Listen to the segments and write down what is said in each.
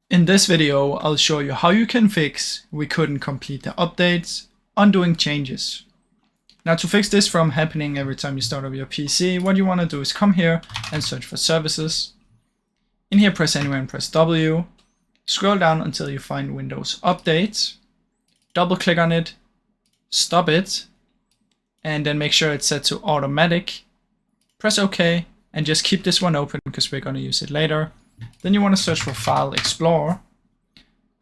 In this video, I'll show you how you can fix we couldn't complete the updates, undoing changes. Now to fix this from happening every time you start up your PC, what you want to do is come here and search for services. In here, press anywhere and press W. Scroll down until you find Windows Update. Double click on it, stop it, and then make sure it's set to automatic. Press OK and just keep this one open because we're going to use it later. Then you want to search for File Explorer.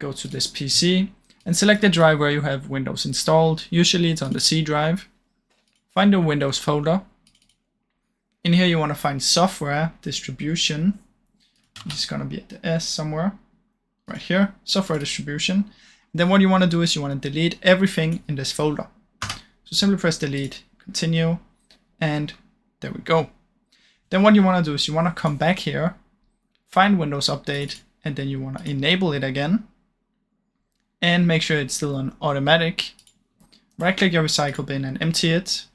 Go to this PC and select the drive where you have Windows installed. Usually it's on the C drive. Find the Windows folder. In here you want to find Software Distribution, which is going to be at the S somewhere. Right here, Software Distribution. Then what you want to do is you want to delete everything in this folder. So simply press delete, continue, and there we go. Then what you want to do is you want to come back here, find Windows Update, and then you want to enable it again. And make sure it's still on automatic. Right click your recycle bin and empty it.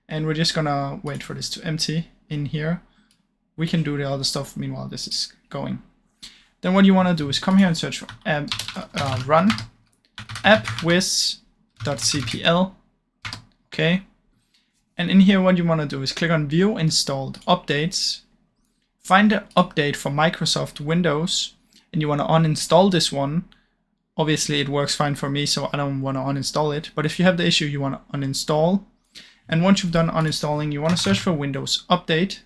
And we're just gonna wait for this to empty in here. We can do the other stuff meanwhile this is going. Then what you want to do is come here and search for run appwiz.cpl. Okay. And in here what you want to do is click on View Installed Updates. Find the update for Microsoft Windows, and you want to uninstall this one. Obviously it works fine for me, so I don't want to uninstall it. But if you have the issue, you want to uninstall. And once you've done uninstalling, you want to search for Windows Update.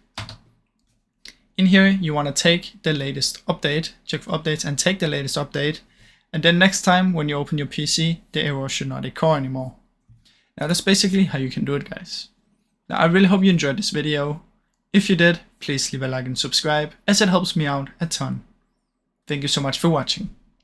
In here, you want to take the latest update, check for updates and take the latest update. And then next time when you open your PC, the error should not occur anymore. Now that's basically how you can do it, guys. Now I really hope you enjoyed this video. If you did, please leave a like and subscribe, as it helps me out a ton. Thank you so much for watching.